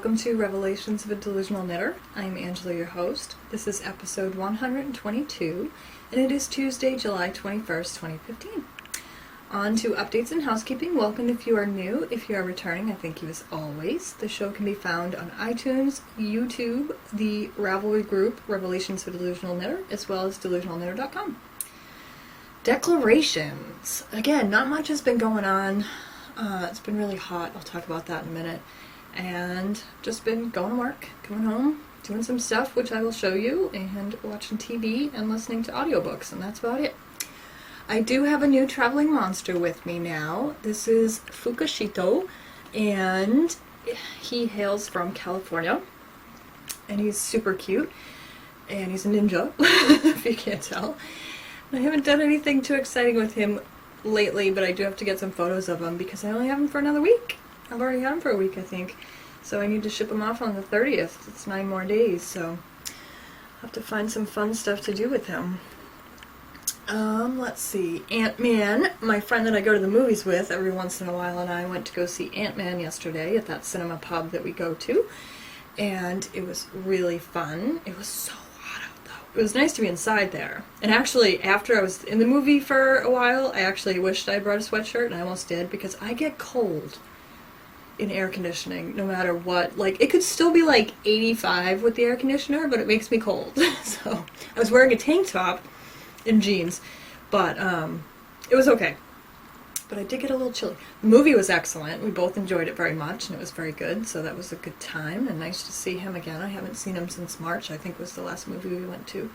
welcome to Revelations of a Delusional Knitter. I'm Angela, your host. This is episode 122, and it is Tuesday, July 21st, 2015. On to updates and housekeeping. Welcome if you are new. If you are returning, I thank you as always. The show can be found on iTunes, YouTube, the Ravelry group, Revelations of a Delusional Knitter, as well as delusionalknitter.com. Declarations. Again, not much has been going on. It's been really hot. I'll talk about that in a minute. And just been going to work, coming home, doing some stuff, which I will show you, and watching TV and listening to audiobooks, and that's about it. I do have a new traveling monster with me now. This is Fukushito, and he hails from California, and he's super cute, and he's a ninja, if you can't tell. I haven't done anything too exciting with him lately, but I do have to get some photos of him because I only have him for another week. I've already had him for a week, I think. So I need to ship him off on the 30th. It's 9 more days, so I'll have to find some fun stuff to do with him. Let's see. Ant-Man, my friend that I go to the movies with every once in a while, and I went to go see Ant-Man yesterday at that cinema pub that we go to. And it was really fun. It was so hot out, though. It was nice to be inside there. And actually, after I was in the movie for a while, I actually wished I brought a sweatshirt, and I almost did, because I get cold in air conditioning, no matter what. Like, it could still be like 85 with the air conditioner, but it makes me cold. So, I was wearing a tank top and jeans, but it was okay. But I did get a little chilly. The movie was excellent. We both enjoyed it very much, and it was very good, so that was a good time, and nice to see him again. I haven't seen him since March, I think was the last movie we went to.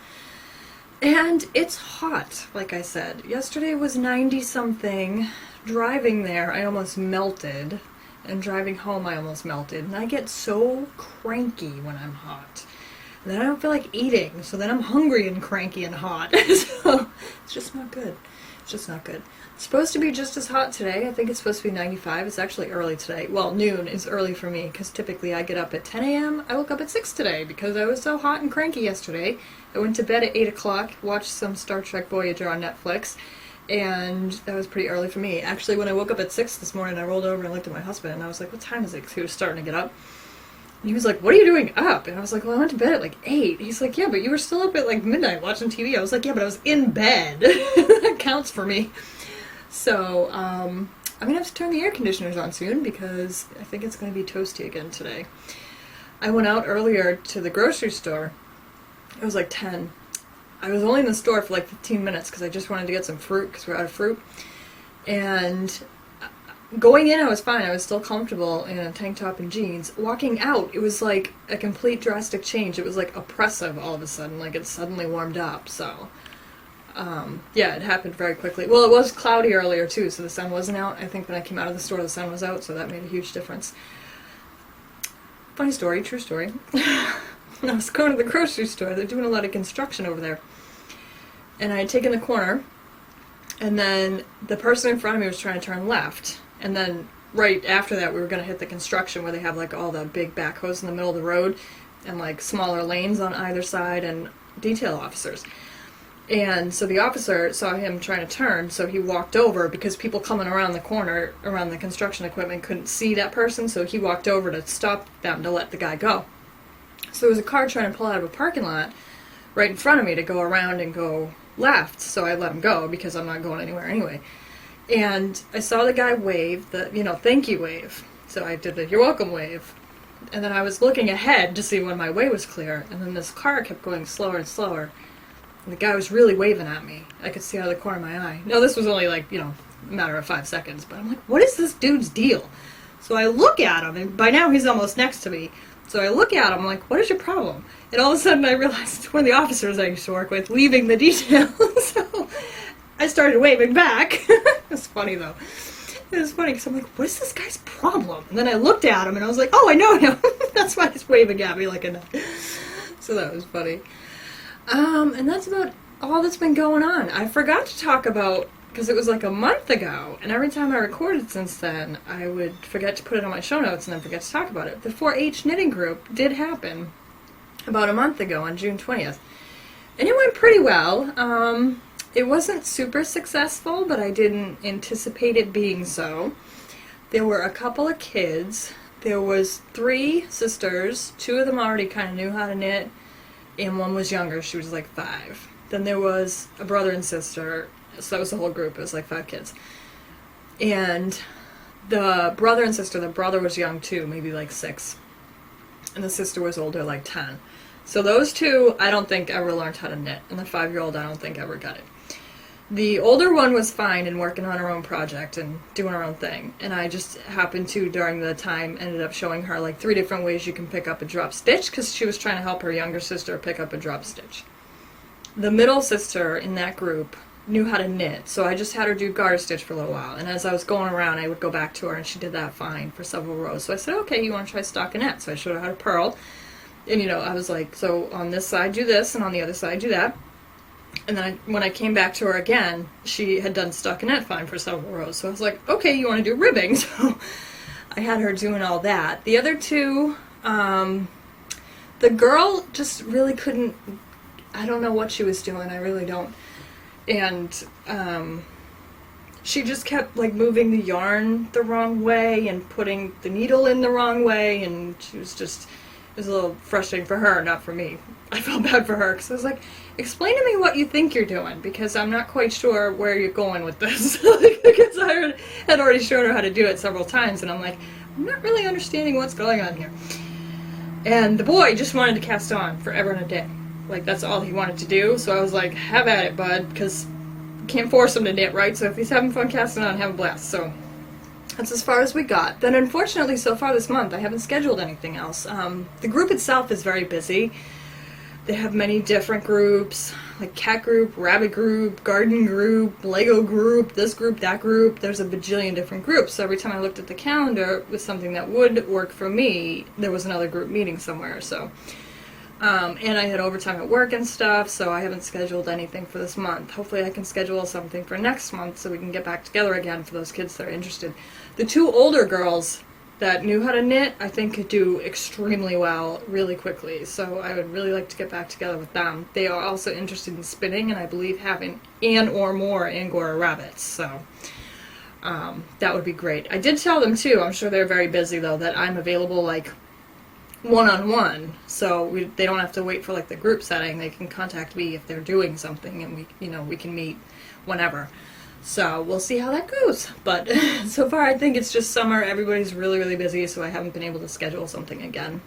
And it's hot, like I said. Yesterday was 90-something. Driving there, I almost melted. And driving home, I almost melted. And I get so cranky when I'm hot. And then I don't feel like eating, so then I'm hungry and cranky and hot. So it's just not good. It's just not good. It's supposed to be just as hot today. I think it's supposed to be 95. It's actually early today. Well, noon is early for me, because typically I get up at 10 a.m. I woke up at 6 today, because I was so hot and cranky yesterday. I went to bed at 8 o'clock, watched some Star Trek Voyager on Netflix, and that was pretty early for me. Actually, when I woke up at 6 this morning, I rolled over and looked at my husband, and I was like, what time is it? Because he was starting to get up. And he was like, what are you doing up? And I was like, well, I went to bed at like 8. He's like, yeah, but you were still up at like midnight watching TV. I was like, yeah, but I was in bed. That counts for me. So, I'm going to have to turn the air conditioners on soon, because I think it's going to be toasty again today. I went out earlier to the grocery store. It was like 10. I was only in the store for like 15 minutes because I just wanted to get some fruit because we're out of fruit. And going in, I was fine. I was still comfortable in a tank top and jeans. Walking out, it was like a complete drastic change. It was like oppressive all of a sudden. Like it suddenly warmed up. So, yeah, it happened very quickly. Well, it was cloudy earlier too, so the sun wasn't out. I think when I came out of the store, the sun was out, so that made a huge difference. Funny story, true story. When I was going to the grocery store, they're doing a lot of construction over there. And I had taken the corner, and then the person in front of me was trying to turn left. And then right after that, we were going to hit the construction where they have like all the big backhoes in the middle of the road and like smaller lanes on either side and detail officers. And so the officer saw him trying to turn, so he walked over because people coming around the corner, around the construction equipment, couldn't see that person, so he walked over to stop them to let the guy go. So there was a car trying to pull out of a parking lot right in front of me to go around and go left, so I let him go because I'm not going anywhere anyway. And I saw the guy wave, the, thank you wave. So I did the you're welcome wave. And then I was looking ahead to see when my way was clear, and then this car kept going slower and slower. And the guy was really waving at me. I could see out of the corner of my eye. Now this was only like, a matter of 5 seconds, but I'm like, what is this dude's deal? So I look at him, and by now he's almost next to me. So I look at him, I'm like, what is your problem? And all of a sudden I realized it's one of the officers I used to work with leaving the detail. So I started waving back. It's funny though. It was funny because I'm like, what is this guy's problem? And then I looked at him and I was like, oh, I know him. That's why he's waving at me like a nut. So that was funny. And that's about all that's been going on. I forgot to talk about, because it was like a month ago, and every time I recorded since then, I would forget to put it on my show notes and then forget to talk about it. The 4-H knitting group did happen about a month ago on June 20th. And it went pretty well. It wasn't super successful, but I didn't anticipate it being so. There were a couple of kids there was 3 sisters. 2 of them already kind of knew how to knit, and one was younger. She was like 5. Then there was a brother and sister, so that was the whole group. It was like 5 kids. And the brother and sister, the brother was young too, maybe like 6. And the sister was older, like 10. So those 2, I don't think ever learned how to knit. And the 5-year-old, I don't think ever got it. The older one was fine and working on her own project and doing her own thing. And I just happened to, during the time, ended up showing her like 3 different ways you can pick up a drop stitch, because she was trying to help her younger sister pick up a drop stitch. The middle sister in that group knew how to knit, so I just had her do garter stitch for a little while. And as I was going around, I would go back to her, and she did that fine for several rows. So I said, okay, you want to try stockinette? So I showed her how to purl. And, you know, I was like, so on this side do this, and on the other side do that. And then when I came back to her again, she had done stockinette fine for several rows. So I was like, okay, you want to do ribbing? So I had her doing all that. The other 2, the girl just really couldn't, I don't know what she was doing, I really don't. And she just kept like moving the yarn the wrong way and putting the needle in the wrong way, and she was just, it was a little frustrating for her, not for me. I felt bad for her, because I was like, explain to me what you think you're doing, because I'm not quite sure where you're going with this. Because I had already shown her how to do it several times, and I'm like, I'm not really understanding what's going on here. And the boy just wanted to cast on forever and a day. Like, that's all he wanted to do. So I was like, have at it, bud, because can't force him to knit, right? So if he's having fun casting on, have a blast. So that's as far as we got. Then unfortunately, so far this month, I haven't scheduled anything else. The group itself is very busy. They have many different groups, like cat group, rabbit group, garden group, Lego group, this group, that group. There's a bajillion different groups. So every time I looked at the calendar with something that would work for me, there was another group meeting somewhere. So, and I had overtime at work and stuff, so I haven't scheduled anything for this month. Hopefully I can schedule something for next month so we can get back together again for those kids that are interested. The 2 older girls that knew how to knit, I think could do extremely well really quickly. So I would really like to get back together with them. They are also interested in spinning, and I believe having and or more Angora rabbits. So that would be great. I did tell them too, I'm sure they're very busy though, that I'm available like one-on-one. So they don't have to wait for like the group setting. They can contact me if they're doing something, and we can meet whenever. So we'll see how that goes. But so far I think it's just summer. Everybody's really, really busy, so I haven't been able to schedule something again.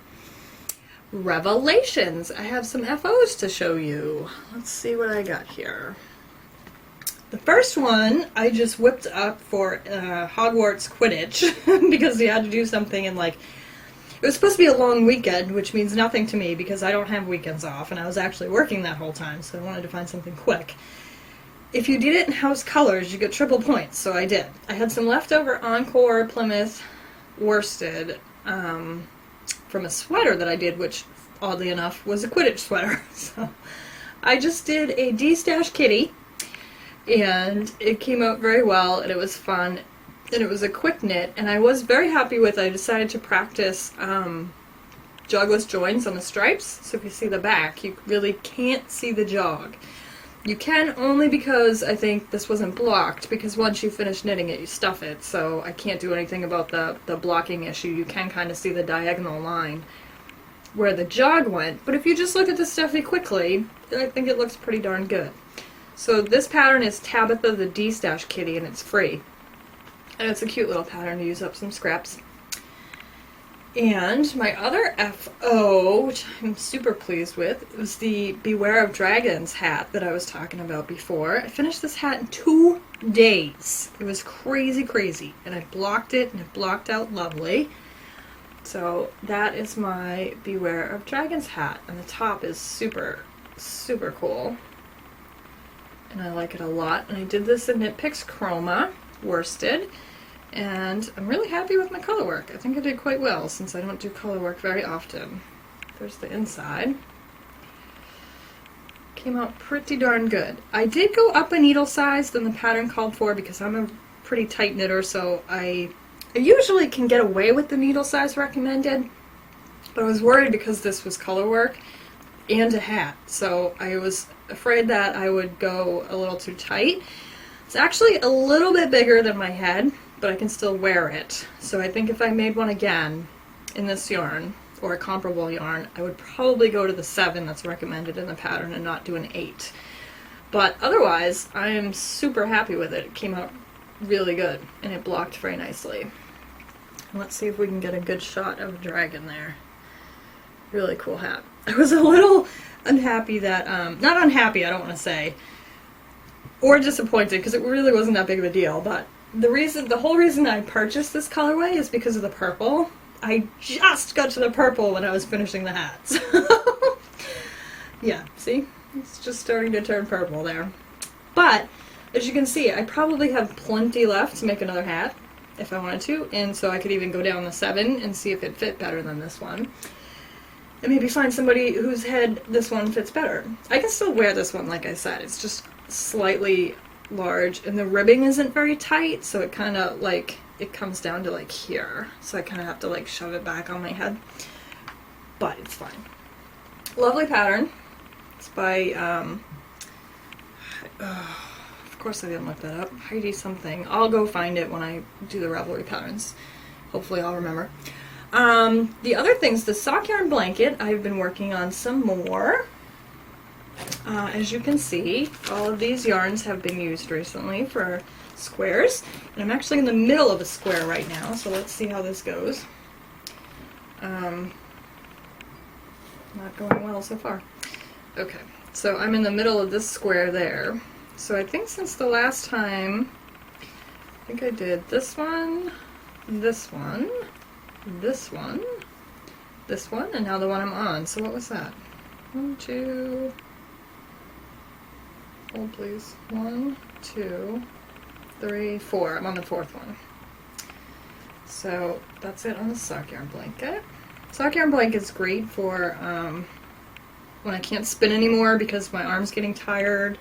Revelations. I have some FOs to show you. Let's see what I got here. The first one I just whipped up for Hogwarts Quidditch because we had to do something in like, it was supposed to be a long weekend, which means nothing to me because I don't have weekends off, and I was actually working that whole time, so I wanted to find something quick. If you did it in house colors, you get triple points, so I did. I had some leftover Encore Plymouth worsted from a sweater that I did, which, oddly enough, was a Quidditch sweater. So I just did a D-Stash kitty, and it came out very well, and it was fun, and it was a quick knit, and I was very happy with it. I decided to practice jogless joins on the stripes, so if you see the back, you really can't see the jog. You can only because I think this wasn't blocked, because once you finish knitting it, you stuff it, so I can't do anything about the blocking issue. You can kind of see the diagonal line where the jog went, but if you just look at the stuffy quickly, I think it looks pretty darn good. So this pattern is Tabitha the D-Stash Kitty, and it's free. And it's a cute little pattern to use up some scraps. And my other FO, which I'm super pleased with, was the Beware of Dragons hat that I was talking about before. I finished this hat in 2 days. It was crazy, crazy. And I blocked it, and it blocked out lovely. So that is my Beware of Dragons hat. And the top is super, super cool. And I like it a lot. And I did this in Knit Picks Chroma worsted. And I'm really happy with my color work. I think I did quite well since I don't do color work very often. There's the inside. Came out pretty darn good. I did go up a needle size than the pattern called for because I'm a pretty tight knitter, so I usually can get away with the needle size recommended, but I was worried because this was color work and a hat, so I was afraid that I would go a little too tight. It's actually a little bit bigger than my head, but I can still wear it. So I think if I made one again, in this yarn, or a comparable yarn, I would probably go to the 7 that's recommended in the pattern and not do an 8. But otherwise, I am super happy with it. It came out really good, and it blocked very nicely. Let's see if we can get a good shot of a dragon there. Really cool hat. I was a little unhappy that, not unhappy, I don't want to say, or disappointed, because it really wasn't that big of a deal, but the whole reason I purchased this colorway is because of the purple. I just got to the purple when I was finishing the hat. So yeah, see? It's just starting to turn purple there. But, as you can see, I probably have plenty left to make another hat, if I wanted to, and so I could even go down the 7 and see if it fit better than this one. And maybe find somebody whose head this one fits better. I can still wear this one, like I said. It's just slightly large, and the ribbing isn't very tight, so it kind of, like, it comes down to, like, here. So I kind of have to, like, shove it back on my head. But it's fine. Lovely pattern. It's by, of course I didn't look that up. Heidi something. I'll go find it when I do the Ravelry patterns. Hopefully I'll remember. The other things, the sock yarn blanket, I've been working on some more. As you can see, all of these yarns have been used recently for squares. And I'm actually in the middle of a square right now, so let's see how this goes. Not going well so far. Okay, so I'm in the middle of this square there. So I think since the last time, I think I did this one, this one, this one, this one, and now the one I'm on. So what was that? 1, 2, hold please. 1, 2, 3, 4. I'm on the 4th one. So that's it on the sock yarn blanket. Sock yarn blanket's great for when I can't spin anymore because my arm's getting tired,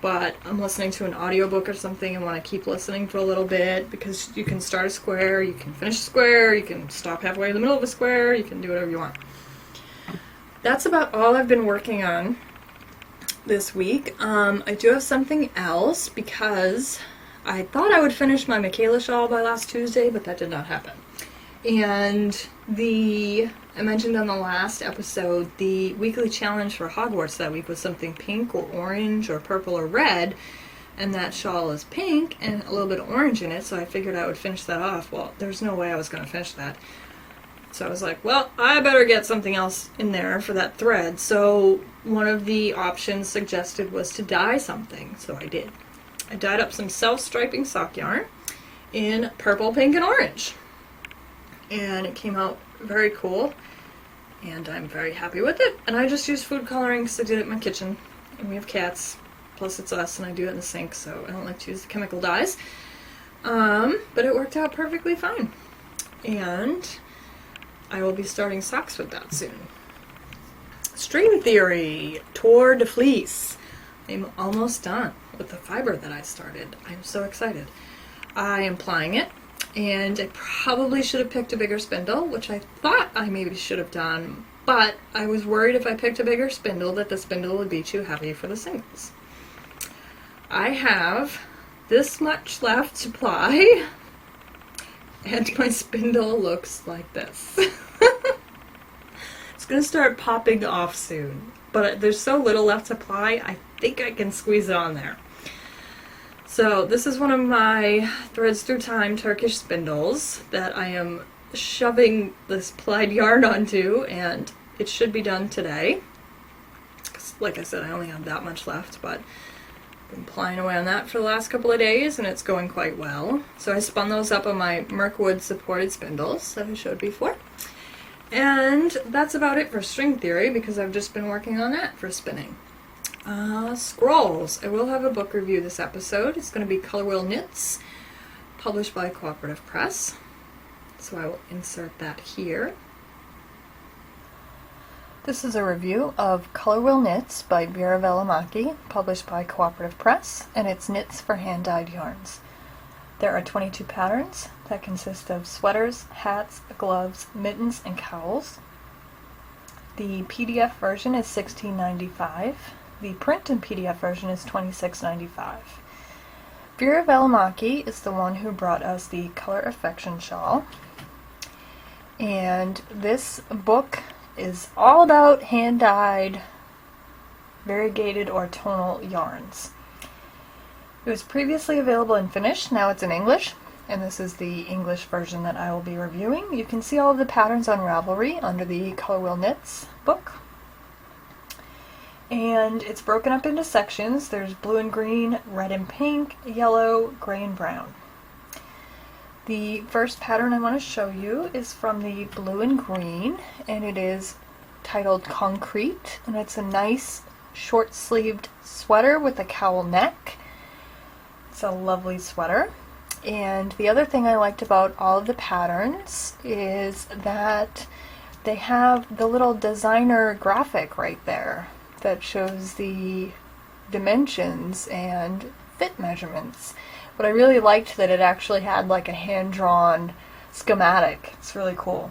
but I'm listening to an audiobook or something and want to keep listening for a little bit, because you can start a square, you can finish a square, you can stop halfway in the middle of a square, you can do whatever you want. That's about all I've been working on this week. I do have something else, because I thought I would finish my Michaela shawl by last Tuesday, but that did not happen. And I mentioned on the last episode, the weekly challenge for Hogwarts that week was something pink or orange or purple or red, and that shawl is pink and a little bit of orange in it, so I figured I would finish that off. Well, there's no way I was going to finish that. So I was like, well, I better get something else in there for that thread. So one of the options suggested was to dye something, so I did. I dyed up some self-striping sock yarn in purple, pink, and orange. And it came out very cool, and I'm very happy with it. And I just used food coloring because I did it in my kitchen, and we have cats, plus it's us, and I do it in the sink, so I don't like to use the chemical dyes. But it worked out perfectly fine. And I will be starting socks with that soon. String theory, tour de fleece. I'm almost done with the fiber that I started. I'm so excited. I am plying it. And I probably should have picked a bigger spindle, which I thought I maybe should have done, but I was worried if I picked a bigger spindle that the spindle would be too heavy for the singles. I have this much left to ply, and my spindle looks like this. It's going to start popping off soon, but there's so little left to ply, I think I can squeeze it on there. So this is one of my Threads Through Time Turkish spindles that I am shoving this plied yarn onto, and it should be done today. 'Cause like I said, I only have that much left, but I've been plying away on that for the last couple of days, and it's going quite well. So I spun those up on my Mirkwood supported spindles that I showed before. And that's about it for string theory, because I've just been working on that for spinning. Scrolls. I will have a book review this episode. It's going to be Color Wheel Knits, published by Cooperative Press. So I will insert that here. This is a review of Color Wheel Knits by Veera Välimäki, published by Cooperative Press, and it's knits for hand-dyed yarns. There are 22 patterns that consist of sweaters, hats, gloves, mittens, and cowls. The PDF version is $16.95. The print and PDF version is $26.95. Veera Välimäki is the one who brought us the Color Affection shawl. And this book is all about hand-dyed, variegated or tonal yarns. It was previously available in Finnish, now it's in English, and this is the English version that I will be reviewing. You can see all of the patterns on Ravelry under the Color Wheel Knits book. And it's broken up into sections. There's blue and green, red and pink, yellow, gray and brown. The first pattern I want to show you is from the blue and green, and it is titled Concrete, and it's a nice short-sleeved sweater with a cowl neck. It's a lovely sweater. And the other thing I liked about all of the patterns is that they have the little designer graphic right there that shows the dimensions and fit measurements. But I really liked that it actually had like a hand-drawn schematic. It's really cool.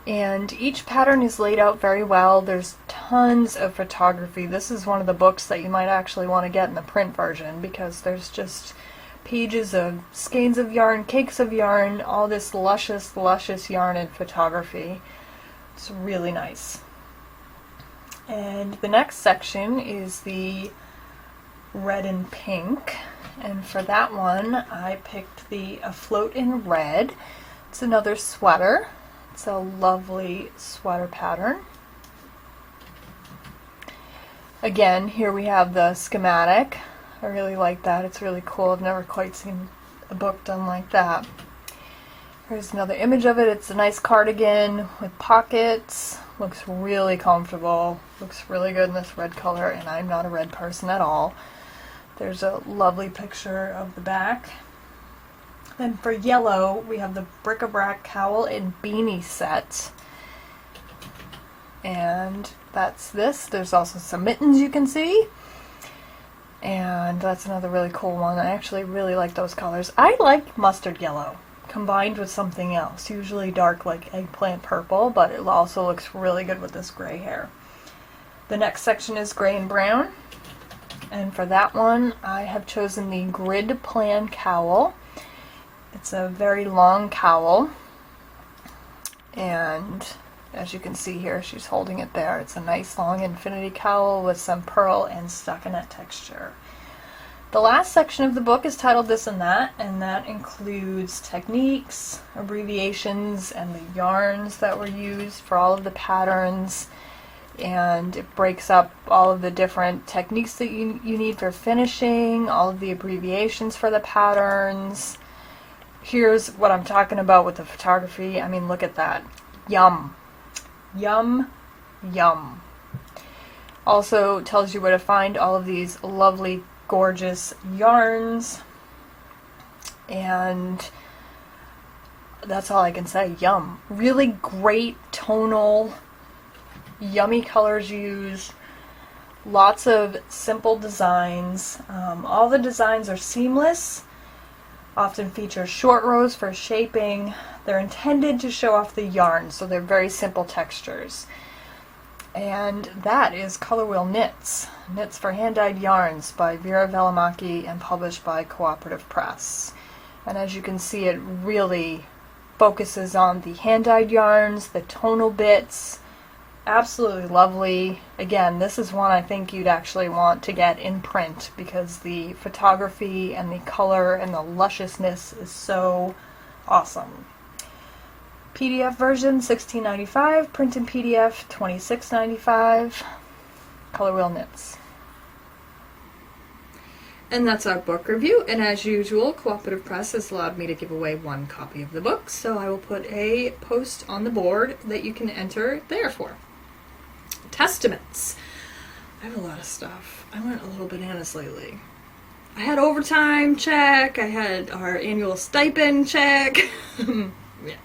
And each pattern is laid out very well. There's tons of photography. This is one of the books that you might actually want to get in the print version, because there's just pages of skeins of yarn, cakes of yarn, all this luscious, luscious yarn and photography. It's really nice. And the next section is the red and pink. And for that one, I picked the Afloat in Red. It's another sweater. It's a lovely sweater pattern. Again, here we have the schematic. I really like that. It's really cool. I've never quite seen a book done like that. Here's another image of it. It's a nice cardigan with pockets. Looks really comfortable. Looks really good in this red color, and I'm not a red person at all. There's a lovely picture of the back. Then for yellow, we have the bric-a-brac cowl and beanie set. And that's this. There's also some mittens you can see. And that's another really cool one. I actually really like those colors. I like mustard yellow combined with something else, usually dark like eggplant purple, but it also looks really good with this gray hair. The next section is gray and brown. And for that one, I have chosen the Grid Plan Cowl. It's a very long cowl, and as you can see here, she's holding it there. It's a nice long infinity cowl with some pearl and stockinette texture. The last section of the book is titled This and that includes techniques, abbreviations, and the yarns that were used for all of the patterns. And it breaks up all of the different techniques that you need for finishing, all of the abbreviations for the patterns. Here's what I'm talking about with the photography. I mean, look at that. Yum. Yum. Yum. Also tells you where to find all of these lovely, gorgeous yarns. And that's all I can say. Yum. Really great tonal, yummy colors used, lots of simple designs. All the designs are seamless, often feature short rows for shaping. They're intended to show off the yarn, so they're very simple textures. And that is Color Wheel Knits, Knits for Hand-Dyed Yarns by Veera, Välimäki, and published by Cooperative Press. And as you can see, it really focuses on the hand-dyed yarns, the tonal bits. Absolutely lovely. Again, this is one I think you'd actually want to get in print, because the photography and the color and the lusciousness is so awesome. PDF version $16.95, print and PDF $26.95. Color Wheel Knits. And that's our book review, and as usual, Cooperative Press has allowed me to give away one copy of the book, so I will put a post on the board that you can enter there for. Testaments. I have a lot of stuff. I went a little bananas lately. I had overtime check, I had our annual stipend check. Yeah.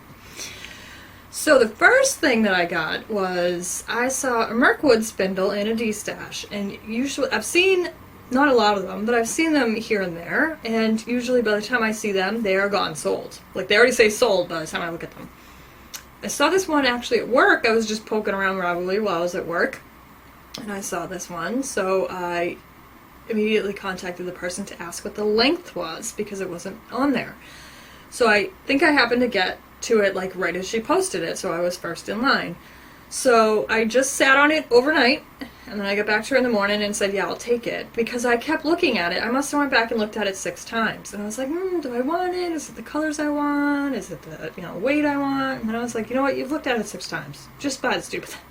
So the first thing that I got was, I saw a Mirkwood spindle in a D-stash, and usually, I've seen, not a lot of them, but I've seen them here and there, and usually by the time I see them, they are gone, sold. Like, they already say sold by the time I look at them. I saw this one actually at work. I was just poking around Ravelry while I was at work, and I saw this one, so I immediately contacted the person to ask what the length was, because it wasn't on there. So I think I happened to get to it like right as she posted it, so I was first in line. So I just sat on it overnight, and then I got back to her in the morning and said, yeah, I'll take it, because I kept looking at it. I must have went back and looked at it 6 times, and I was like, do I want it? Is it the colors I want? Is it the, you know, weight I want? And then I was like, you know what, you've looked at it 6 times. Just buy the stupid thing.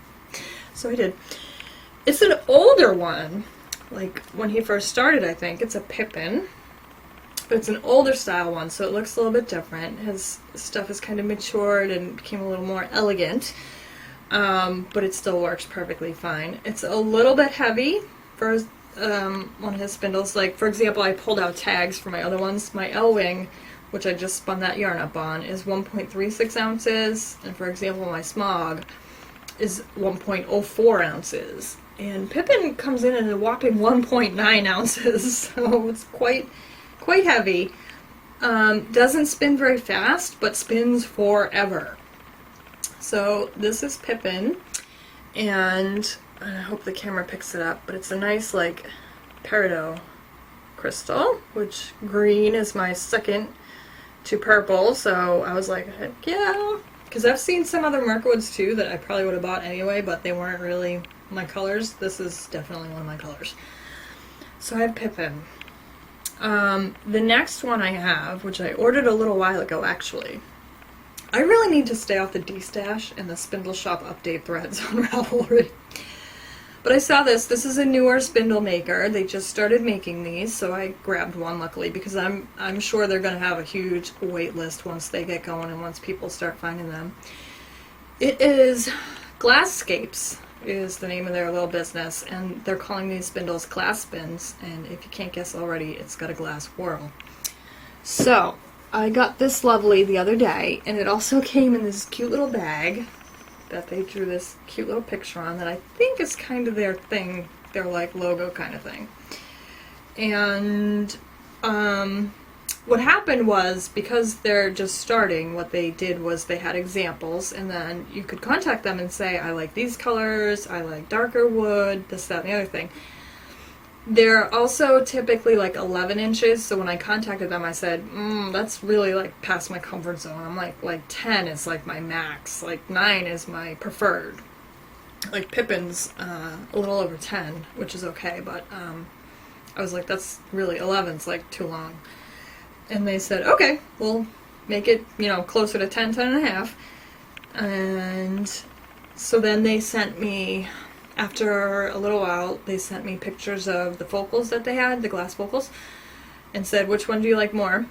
So I did. It's an older one, like when he first started, I think. It's a Pippin, but it's an older style one, so it looks a little bit different. His stuff is kind of matured and became a little more elegant. But it still works perfectly fine. It's a little bit heavy for one of his spindles. Like, for example, I pulled out tags for my other ones. My L-Wing, which I just spun that yarn up on, is 1.36 ounces. And for example, my Smog is 1.04 ounces. And Pippin comes in at a whopping 1.9 ounces. So it's quite heavy. Doesn't spin very fast, but spins forever. So this is Pippin, and I hope the camera picks it up, but it's a nice like peridot crystal, which green is my second to purple, so I was like, heck yeah, because I've seen some other Merkwoods too that I probably would have bought anyway, but they weren't really my colors. This is definitely one of my colors. So I have Pippin. The next one I have, which I ordered a little while ago actually, I really need to stay off the D-Stash and the Spindle Shop update threads on Ravelry. But I saw this. This is a newer spindle maker. They just started making these, so I grabbed one luckily, because I'm sure they're going to have a huge wait list once they get going and once people start finding them. It is Glasscapes is the name of their little business, and they're calling these spindles glass spins, and if you can't guess already, it's got a glass whorl. So I got this lovely the other day, and it also came in this cute little bag that they drew this cute little picture on that I think is kind of their thing, their like logo kind of thing. And what happened was, because they're just starting, what they did was they had examples, and then you could contact them and say, I like these colors, I like darker wood, this, that, and the other thing. They're also typically like 11 inches, so when I contacted them I said, that's really like past my comfort zone. I'm like 10 is like my max, like 9 is my preferred. Like Pippin's a little over 10, which is okay, but I was like, that's really, 11's like too long. And they said, okay, we'll make it, you know, closer to 10, 10 and a half. And so then they sent me, after a little while, they sent me pictures of the focals that they had, the glass focals, and said, which one do you like more?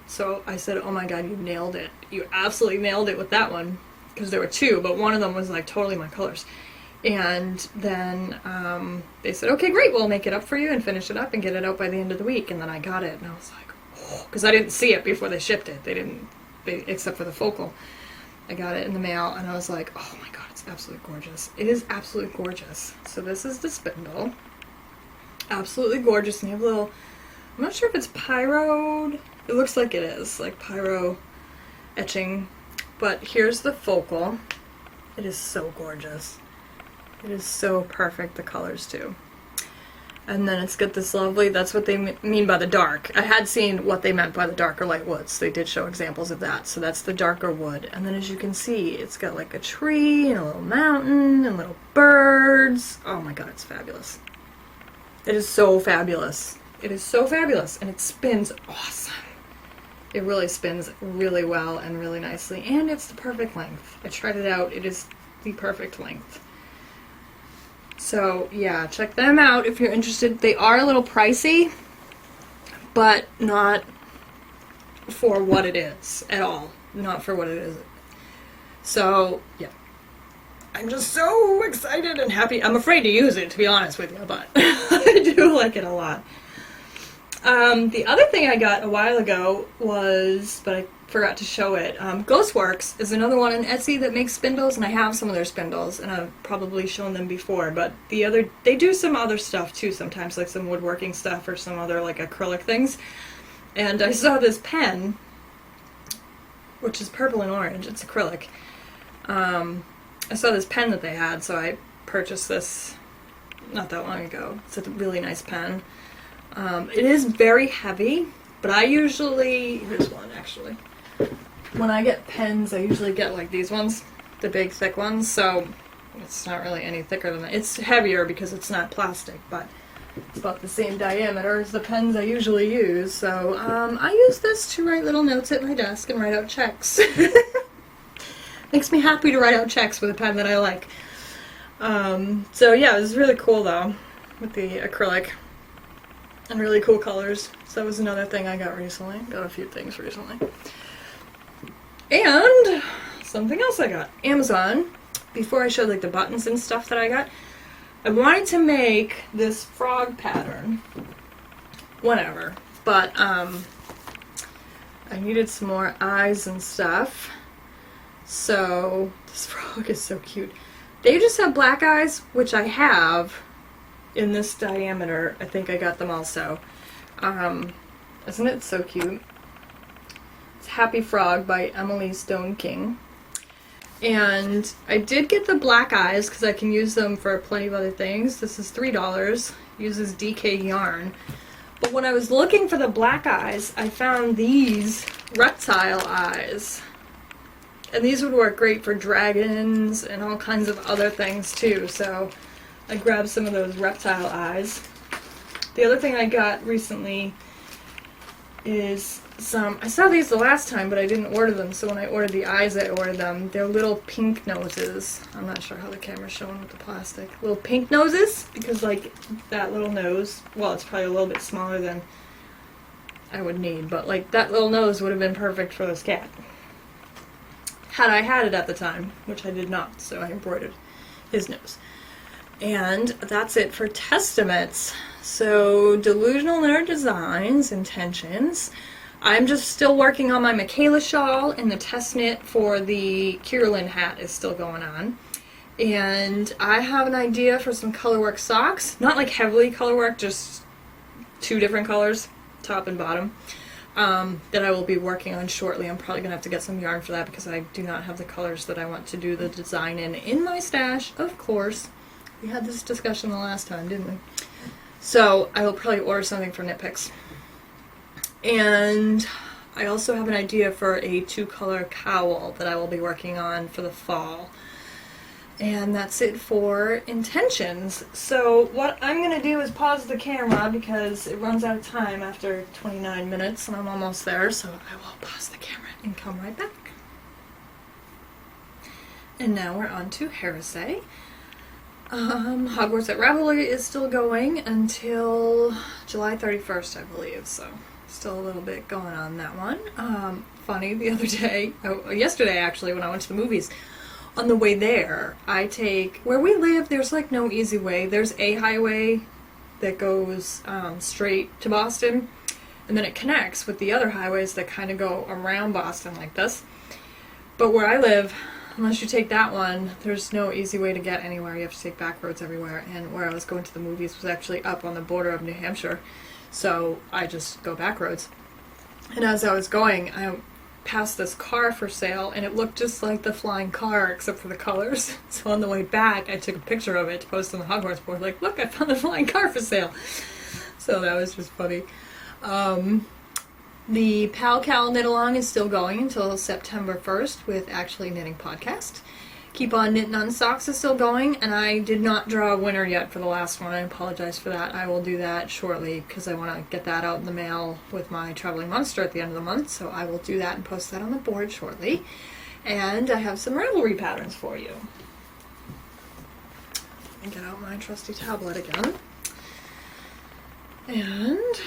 So I said, oh my god, you nailed it. You absolutely nailed it with that one, because there were 2, but one of them was like totally my colors. And then they said, okay, great, we'll make it up for you and finish it up and get it out by the end of the week. And then I got it, and I was like, oh, because I didn't see it before they shipped it. Except for the focal. I got it in the mail, and I was like, oh my god, it's absolutely gorgeous. It is absolutely gorgeous. So this is the spindle. Absolutely gorgeous. And you have a little, I'm not sure if it's pyroed. It looks like it is, like pyro etching. But here's the focal. It is so gorgeous. It is so perfect, the colors too. And then it's got this lovely, that's what they mean by the dark. I had seen what they meant by the darker light woods. They did show examples of that. So that's the darker wood. And then as you can see, it's got like a tree and a little mountain and little birds. Oh my god, it's fabulous. It is so fabulous. It is so fabulous. And it spins awesome. It really spins really well and really nicely. And it's the perfect length. I tried it out. It is the perfect length. So yeah, check them out if you're interested. They are a little pricey, but not for what it is at all. Not for what it is. So yeah, I'm just so excited and happy. I'm afraid to use it, to be honest with you, but I do like it a lot. The other thing I got a while ago was, but I forgot to show it, Ghostworks is another one on Etsy that makes spindles, and I have some of their spindles, and I've probably shown them before, but they do some other stuff too sometimes, like some woodworking stuff or some other like acrylic things. And I saw this pen, which is purple and orange, it's acrylic. I saw this pen that they had, so I purchased this not that long ago. It's a really nice pen. It is very heavy, but I usually, here's one actually. when I get pens, I usually get like these ones, the big thick ones, so it's not really any thicker than that. It's heavier because it's not plastic, but it's about the same diameter as the pens I usually use. So I use this to write little notes at my desk and write out checks. Makes me happy to write out checks with a pen that I like. So yeah, it was really cool though, with the acrylic. And really cool colors. So that was another thing I got recently. Got a few things recently. And something else I got. Amazon. Before I showed like the buttons and stuff that I got, I wanted to make this frog pattern. Whatever. But I needed some more eyes and stuff. So this frog is so cute. They just have black eyes, which I have in this diameter. I think I got them also. Isn't it so cute? It's Happy Frog by Emily Stone King. And I did get the black eyes because I can use them for plenty of other things. This is $3. Uses DK yarn. But when I was looking for the black eyes, I found these reptile eyes. And these would work great for dragons and all kinds of other things too. So I grabbed some of those reptile eyes. The other thing I got recently is some, I saw these the last time, but I didn't order them, so when I ordered the eyes, I ordered them. They're little pink noses. I'm not sure how the camera's showing with the plastic. Little pink noses, because like that little nose, well, it's probably a little bit smaller than I would need, but like that little nose would have been perfect for this cat. Had I had it at the time, which I did not, so I embroidered his nose. And that's it for Testaments. So, Delusional Nerd Designs, Intentions. I'm just still working on my Michaela shawl, and the test knit for the Kierlin hat is still going on. And I have an idea for some colorwork socks. Not like heavily colorwork, just 2 different colors, top and bottom, that I will be working on shortly. I'm probably going to have to get some yarn for that because I do not have the colors that I want to do the design in my stash, of course. We had this discussion the last time, didn't we? So I will probably order something for Knit Picks. And I also have an idea for a 2-color cowl that I will be working on for the fall. And that's it for intentions. So what I'm going to do is pause the camera because it runs out of time after 29 minutes and I'm almost there. So I will pause the camera and come right back. And now we're on to Heresy. Hogwarts at Revelry is still going until July 31st, I believe, so still a little bit going on that one. Funny, the other day, yesterday actually, when I went to the movies, on the way there, I take, where we live, there's like no easy way. There's a highway that goes straight to Boston, and then it connects with the other highways that kind of go around Boston like this. But where I live, unless you take that one, there's no easy way to get anywhere. You have to take back roads everywhere. And where I was going to the movies was actually up on the border of New Hampshire. So I just go back roads. And as I was going, I passed this car for sale, and it looked just like the flying car, except for the colors. So on the way back, I took a picture of it to post on the Hogwarts board. Like, look, I found the flying car for sale. So that was just funny. The Pal Cal Knit Along is still going until September 1st with Actually Knitting Podcast. Keep On Knitting On Socks is still going, and I did not draw a winner yet for the last one. I apologize for that. I will do that shortly because I want to get that out in the mail with my Traveling Monster at the end of the month, so I will do that and post that on the board shortly. And I have some Ravelry patterns for you. Let me get out my trusty tablet again. And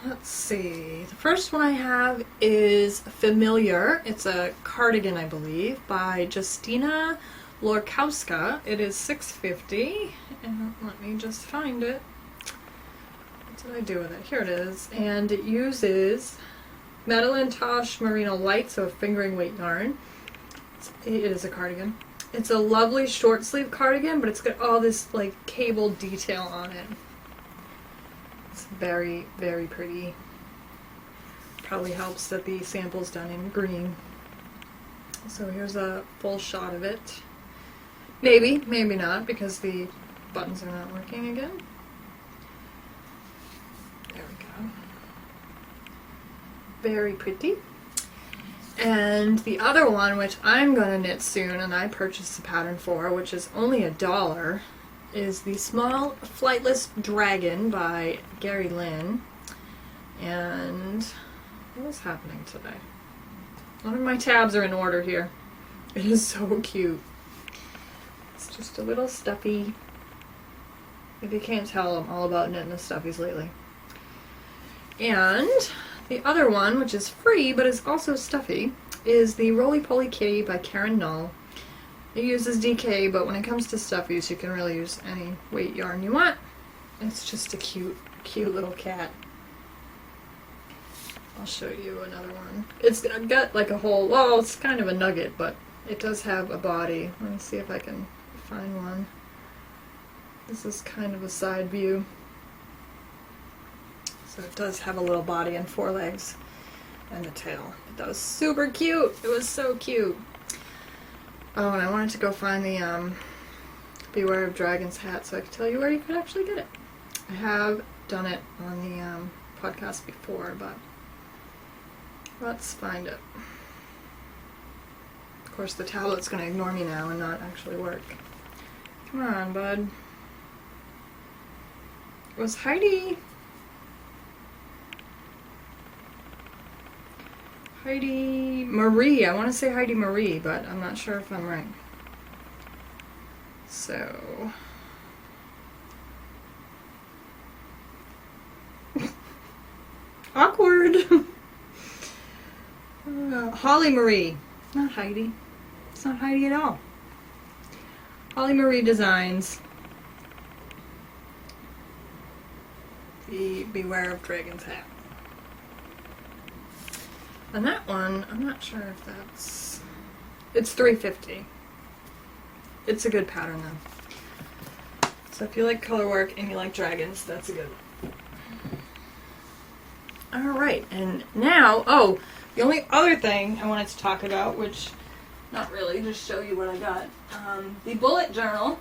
let's see. The first one I have is Familiar. It's a cardigan, I believe, by Justina Lorkowska. It is $6.50. And let me just find it. What did I do with it? Here it is. And it uses Madeline Tosh Merino Light, so fingering weight yarn. It is a cardigan. It's a lovely short sleeve cardigan, but it's got all this like cable detail on it. It's very, very pretty. Probably helps that the sample's done in green. So here's a full shot of it. Maybe, maybe not, because the buttons are not working again. There we go. Very pretty. And the other one, which I'm going to knit soon, and I purchased the pattern for, which is only $1, is the Small Flightless Dragon by Gary Lynn. And what is happening today? One of my tabs are in order here. It is so cute. It's just a little stuffy. If you can't tell, I'm all about knitting the stuffies lately. And the other one, which is free but is also stuffy, is the Roly Poly Kitty by Karen Null. It uses DK, but when it comes to stuffies, you can really use any weight yarn you want. It's just a cute, cute little cat. I'll show you another one. It's got like a whole, well, it's kind of a nugget, but it does have a body. Let me see if I can find one. This is kind of a side view. So it does have a little body and 4 legs and a tail. But that was super cute. It was so cute. Oh, and I wanted to go find the Beware of Dragons hat so I could tell you where you could actually get it. I have done it on the podcast before, but let's find it. Of course, the tablet's going to ignore me now and not actually work. Come on, bud. It was Heidi Marie. I want to say Heidi Marie, but I'm not sure if I'm right. So... awkward! Holly Marie. Not Heidi. It's not Heidi at all. Holly Marie Designs. The Beware of Dragons hat. And that one, I'm not sure if that's... It's $3.50. It's a good pattern though. So if you like color work and you like dragons, that's a good one. Alright, and now, oh, the only other thing I wanted to talk about, which, not really, just show you what I got. The bullet journal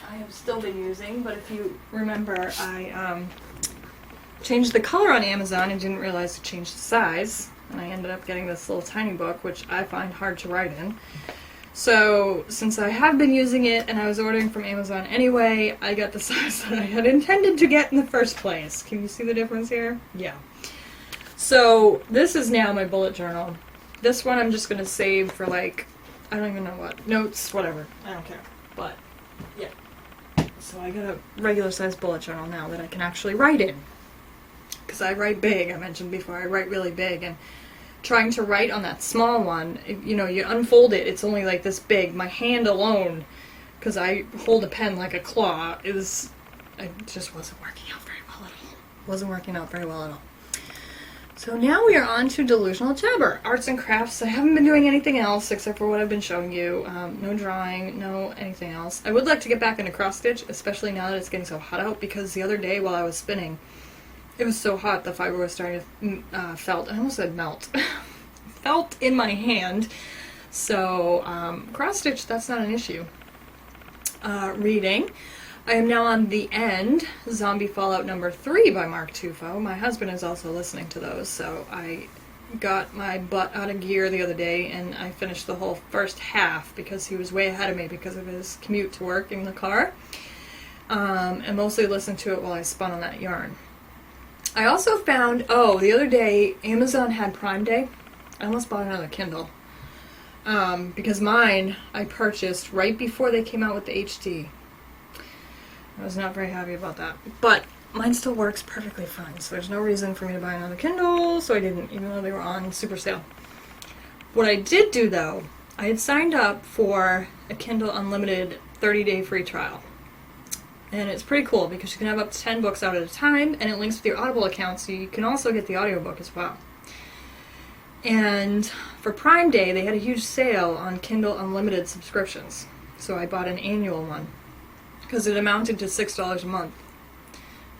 I have still been using, but if you remember, I changed the color on Amazon and didn't realize to change the size. And I ended up getting this little tiny book, which I find hard to write in. So, since I have been using it and I was ordering from Amazon anyway, I got the size that I had intended to get in the first place. Can you see the difference here? Yeah. So, this is now my bullet journal. This one I'm just going to save for, like, I don't even know what. Notes, whatever. I don't care. But, yeah. So I got a regular sized bullet journal now that I can actually write in. Because I write big, I mentioned before, I write really big, and trying to write on that small one, you know, you unfold it, it's only like this big. My hand alone, because I hold a pen like a claw, it just wasn't working out very well at all. Wasn't working out very well at all. So now we are on to Delusional Jabber, arts and crafts. I haven't been doing anything else except for what I've been showing you. No drawing, no anything else. I would like to get back into cross stitch, especially now that it's getting so hot out, because the other day while I was spinning, it was so hot the fiber was starting to felt. I almost said melt. Felt in my hand. So cross stitch, that's not an issue. Reading. I am now on The End, Zombie Fallout number 3 by Mark Tufo. My husband is also listening to those, so I got my butt out of gear the other day and I finished the whole first half because he was way ahead of me because of his commute to work in the car. And mostly listened to it while I spun on that yarn. I also found, the other day, Amazon had Prime Day. I almost bought another Kindle. Because mine, I purchased right before they came out with the HD. I was not very happy about that. But mine still works perfectly fine, so there's no reason for me to buy another Kindle, so I didn't, even though they were on super sale. What I did do, though, I had signed up for a Kindle Unlimited 30-day free trial. And it's pretty cool because you can have up to 10 books out at a time, and it links with your Audible account, so you can also get the audiobook as well. And for Prime Day, they had a huge sale on Kindle Unlimited subscriptions. So I bought an annual one because it amounted to $6 a month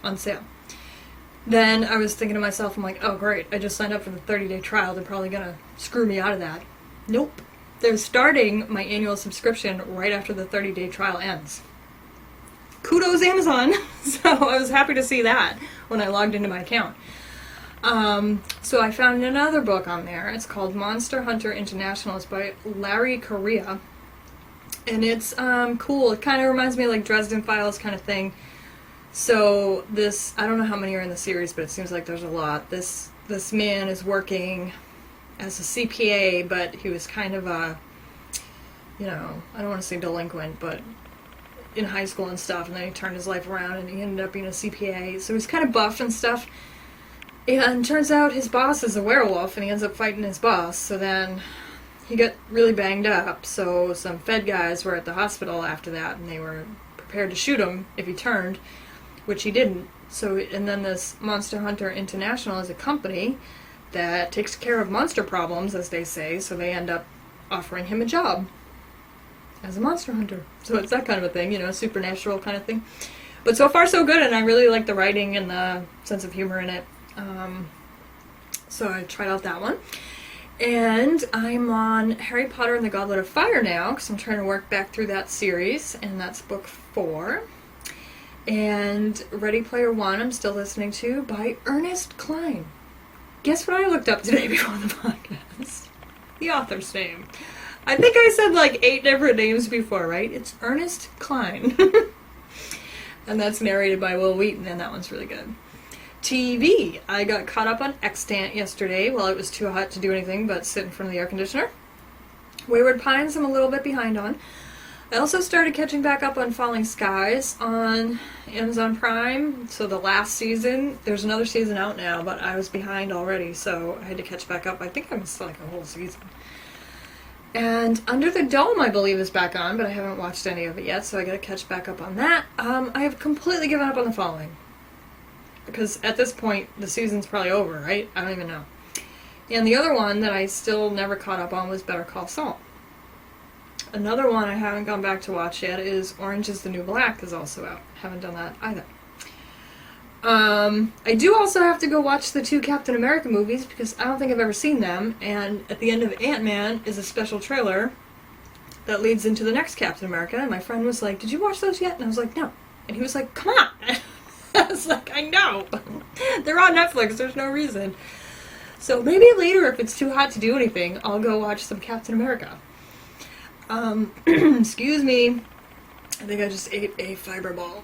on sale. Then I was thinking to myself, I'm like, oh great, I just signed up for the 30-day trial. They're probably going to screw me out of that. Nope. They're starting my annual subscription right after the 30-day trial ends. Kudos Amazon! So I was happy to see that when I logged into my account. So I found another book on there. It's called Monster Hunter International. It's by Larry Correia. And it's cool. It kind of reminds me of like Dresden Files kind of thing. So this, I don't know how many are in the series, but it seems like there's a lot. This man is working as a CPA, but he was kind of a, you know, I don't want to say delinquent, but in high school and stuff, and then he turned his life around and he ended up being a CPA. So he's kind of buff and stuff. And turns out his boss is a werewolf, and he ends up fighting his boss. So then he got really banged up. So some Fed guys were at the hospital after that, and they were prepared to shoot him if he turned, which he didn't. So, and then this Monster Hunter International is a company that takes care of monster problems, as they say. So they end up offering him a job as a monster hunter. So it's that kind of a thing, you know, supernatural kind of thing. But so far so good, and I really like the writing and the sense of humor in it. So I tried out that one. And I'm on Harry Potter and the Goblet of Fire now, because I'm trying to work back through that series, and that's book 4. And Ready Player One I'm still listening to by Ernest Cline. Guess what I looked up today before the podcast? The author's name. I think I said like 8 different names before, right? It's Ernest Cline. And that's narrated by Will Wheaton, and that one's really good. TV. I got caught up on Extant yesterday while it was too hot to do anything but sit in front of the air conditioner. Wayward Pines I'm a little bit behind on. I also started catching back up on Falling Skies on Amazon Prime. So the last season, there's another season out now, but I was behind already, so I had to catch back up. I think I missed like a whole season. And Under the Dome, I believe, is back on, but I haven't watched any of it yet, so I gotta catch back up on that. I have completely given up on The Following. Because at this point, the season's probably over, right? I don't even know. And the other one that I still never caught up on was Better Call Saul. Another one I haven't gone back to watch yet is Orange is the New Black is also out. Haven't done that either. I do also have to go watch the 2 Captain America movies because I don't think I've ever seen them, and at the end of Ant-Man is a special trailer that leads into the next Captain America, and my friend was like, "Did you watch those yet?" And I was like, "No." And he was like, "Come on." I was like, "I know. They're on Netflix, there's no reason." So maybe later, if it's too hot to do anything, I'll go watch some Captain America. Excuse me. I think I just ate a fiber ball.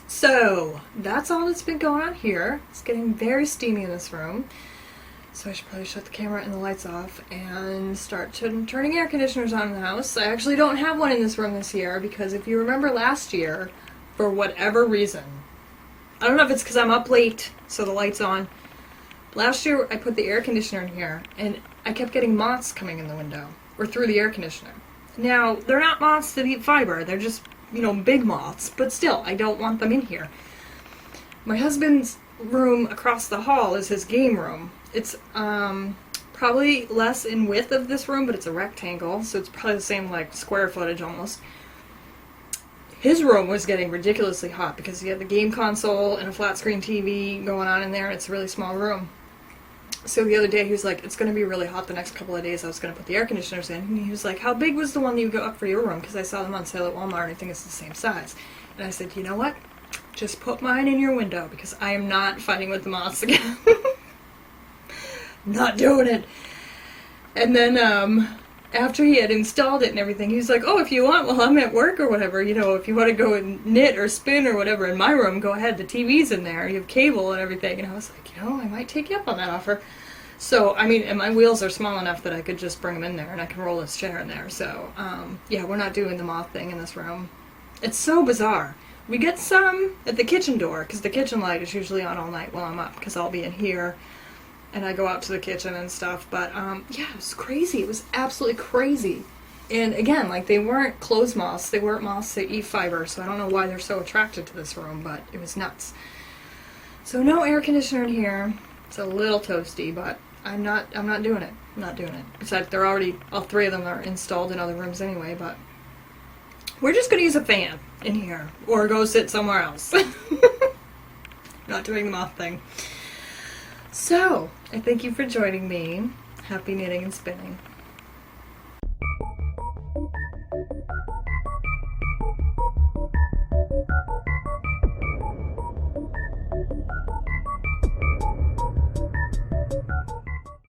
So, that's all that's been going on here. It's getting very steamy in this room. So I should probably shut the camera and the lights off and start turning air conditioners on in the house. I actually don't have one in this room this year because if you remember last year, for whatever reason, I don't know if it's because I'm up late, so the light's on. Last year I put the air conditioner in here and I kept getting moths coming in the window or through the air conditioner. Now, they're not moths that eat fiber. They're just, you know, big moths, but still, I don't want them in here. My husband's room across the hall is his game room. It's probably less in width of this room, but it's a rectangle, so it's probably the same, like, square footage almost. His room was getting ridiculously hot because he had the game console and a flat screen TV going on in there, and it's a really small room. So the other day he was like, "It's going to be really hot the next couple of days. I was going to put the air conditioners in." And he was like, "How big was the one that you got for your room?" Because I saw them on sale at Walmart and I think it's the same size. And I said, "You know what? Just put mine in your window because I am not fighting with the moths again." Not doing it. And then after he had installed it and everything, he was like, "Oh, if you want, while I'm at work or whatever, you know, if you want to go and knit or spin or whatever in my room, go ahead. The TV's in there. You have cable and everything." And I was like, "You know, I might take you up on that offer." So, I mean, and my wheels are small enough that I could just bring them in there and I can roll this chair in there. So, yeah, we're not doing the moth thing in this room. It's so bizarre. We get some at the kitchen door because the kitchen light is usually on all night while I'm up because I'll be in here and I go out to the kitchen and stuff. But, yeah, it was crazy. It was absolutely crazy. And again, like, they weren't clothes moths. They weren't moths that eat fiber. So I don't know why they're so attracted to this room, but it was nuts. So no air conditioner in here. It's a little toasty, but I'm not doing it. I'm not doing it. Besides, they're already, all 3 of them are installed in other rooms anyway, but we're just going to use a fan in here or go sit somewhere else. Not doing the moth thing. So, I thank you for joining me. Happy knitting and spinning.